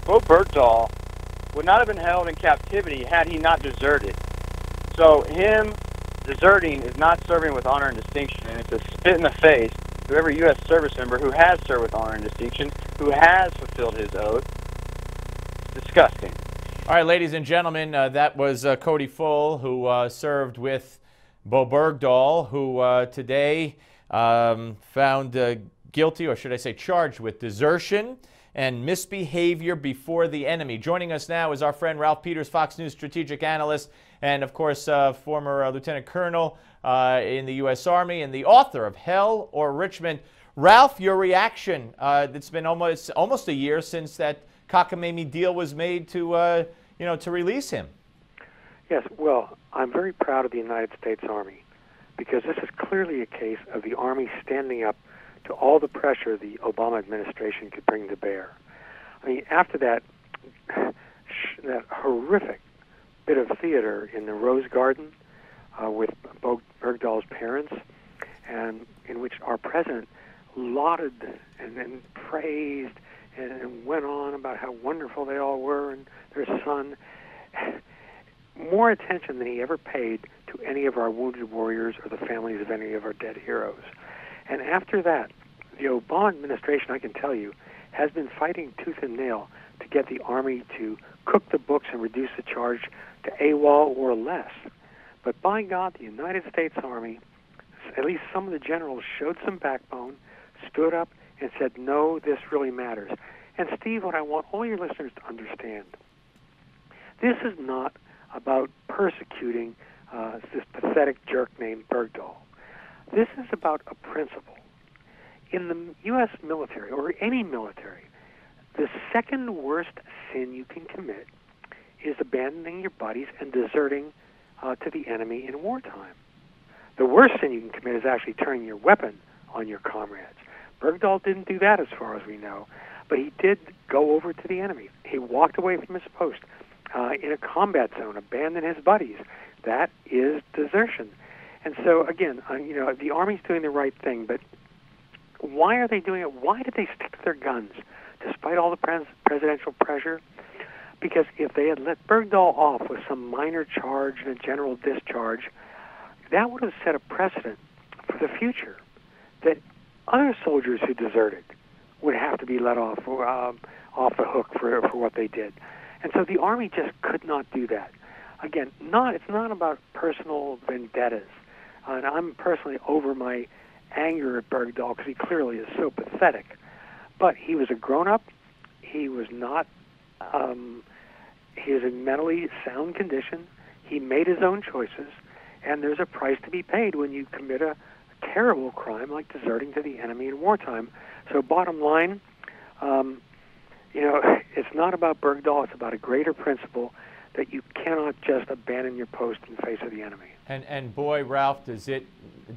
Bo Bergdahl would not have been held in captivity had he not deserted. So him deserting is not serving with honor and distinction, and it's a spit in the face to every U.S. service member who has served with honor and distinction, who has fulfilled his oath. It's disgusting. All right, ladies and gentlemen, that was Cody Full, who served with Bo Bergdahl, who today found guilty, or should I say charged with desertion and misbehavior before the enemy. Joining us now is our friend Ralph Peters, Fox News strategic analyst, and of course former Lieutenant Colonel in the U.S. Army and the author of Hell or Richmond. Ralph, your reaction. It's been almost a year since that cockamamie deal was made to to release him. Yes, well, I'm very proud of the United States Army, because this is clearly a case of the Army standing up to all the pressure the Obama administration could bring to bear. I mean, after that horrific bit of theater in the Rose Garden with Bo Bergdahl's parents, and in which our president lauded and praised and went on about how wonderful they all were and their son, more attention than he ever paid to any of our wounded warriors or the families of any of our dead heroes. And after that, the Obama administration, I can tell you, has been fighting tooth and nail to get the Army to cook the books and reduce the charge to AWOL or less. But by God, the United States Army, at least some of the generals, showed some backbone, stood up, and said, no, this really matters. And Steve, what I want all your listeners to understand, this is not about persecuting this pathetic jerk named Bergdahl. This is about a principle. In the U.S. military, or any military, the second worst sin you can commit is abandoning your buddies and deserting to the enemy in wartime. The worst sin you can commit is actually turning your weapon on your comrades. Bergdahl didn't do that as far as we know, but he did go over to the enemy. He walked away from his post in a combat zone, abandoned his buddies. That is desertion. And so, again, the Army's doing the right thing, but why are they doing it? Why did they stick to their guns, despite all the presidential pressure? Because if they had let Bergdahl off with some minor charge and a general discharge, that would have set a precedent for the future, that other soldiers who deserted would have to be let off the hook for what they did. And so the Army just could not do that. Again, it's not about personal vendettas. And I'm personally over my anger at Bergdahl because he clearly is so pathetic. But he was a grown-up. He was not. He was in mentally sound condition. He made his own choices, and there's a price to be paid when you commit a terrible crime like deserting to the enemy in wartime. So, bottom line, it's not about Bergdahl. It's about a greater principle that you cannot just abandon your post in the face of the enemy. And boy, Ralph, does it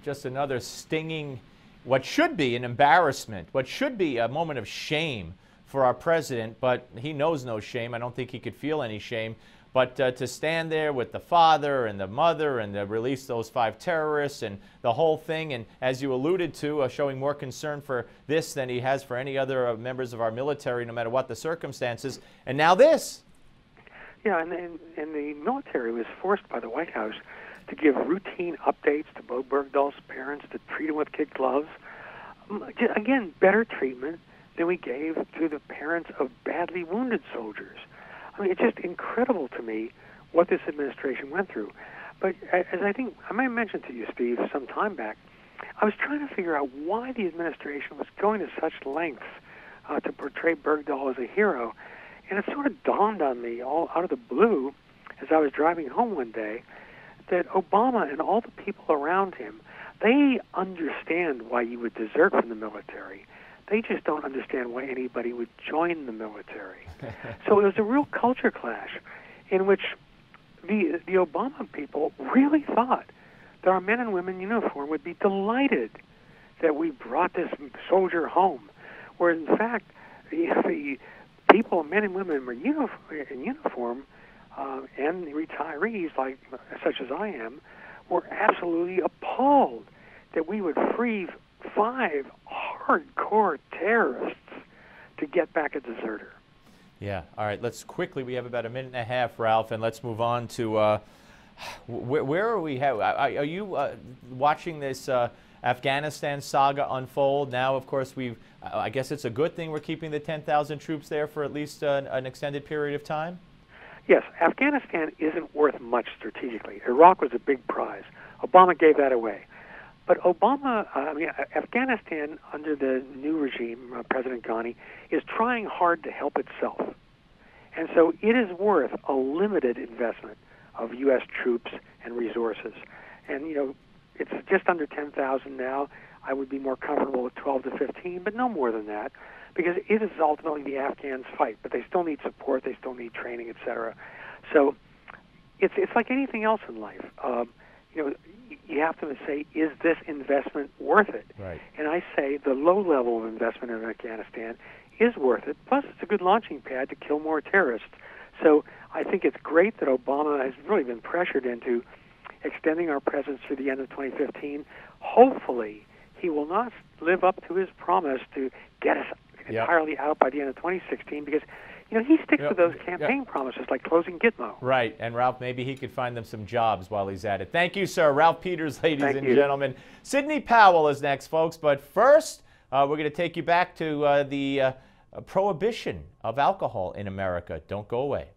just another stinging, what should be an embarrassment, what should be a moment of shame for our president, but he knows no shame. I don't think he could feel any shame. But to stand there with the father and the mother and to release those 5 terrorists and the whole thing, and as you alluded to, showing more concern for this than he has for any other members of our military, no matter what the circumstances. And now this. Yeah, and the military was forced by the White House to give routine updates to Bo Bergdahl's parents, to treat him with kid gloves. Again, better treatment than we gave to the parents of badly wounded soldiers. I mean, it's just incredible to me what this administration went through. But as I think I might have mentioned to you, Steve, some time back, I was trying to figure out why the administration was going to such lengths to portray Bergdahl as a hero. And it sort of dawned on me all out of the blue as I was driving home one day that Obama and all the people around him, they understand why you would desert from the military. They just don't understand why anybody would join the military. So it was a real culture clash in which the Obama people really thought that our men and women in uniform would be delighted that we brought this soldier home, where in fact the people, men and women in uniform and retirees, like such as I am, were absolutely appalled that we would free 5 hardcore terrorists to get back a deserter. Yeah. All right. Let's quickly. We have about a minute and a half, Ralph, and let's move on to where are we? Are you watching this Afghanistan saga unfold? Now, of course, I guess it's a good thing we're keeping the 10,000 troops there for at least an extended period of time. Yes, Afghanistan isn't worth much strategically. Iraq was a big prize. Obama gave that away. But Afghanistan, under the new regime, President Ghani, is trying hard to help itself. And so it is worth a limited investment of U.S. troops and resources. And, it's just under 10,000 now. I would be more comfortable with 12 to 15, but no more than that, because it is ultimately the Afghans' fight. But they still need support, they still need training, etc. So it's like anything else in life. You have to say, is this investment worth it? Right. And I say the low level of investment in Afghanistan is worth it. Plus, it's a good launching pad to kill more terrorists. So I think it's great that Obama has really been pressured into extending our presence through the end of 2015. Hopefully, he will not live up to his promise to get us entirely out by the end of 2016, because he sticks to those campaign promises like closing Gitmo. Right, and Ralph, maybe he could find them some jobs while he's at it. Thank you, sir. Ralph Peters, ladies and gentlemen. Sidney Powell is next, folks. But first, we're going to take you back to the prohibition of alcohol in America. Don't go away.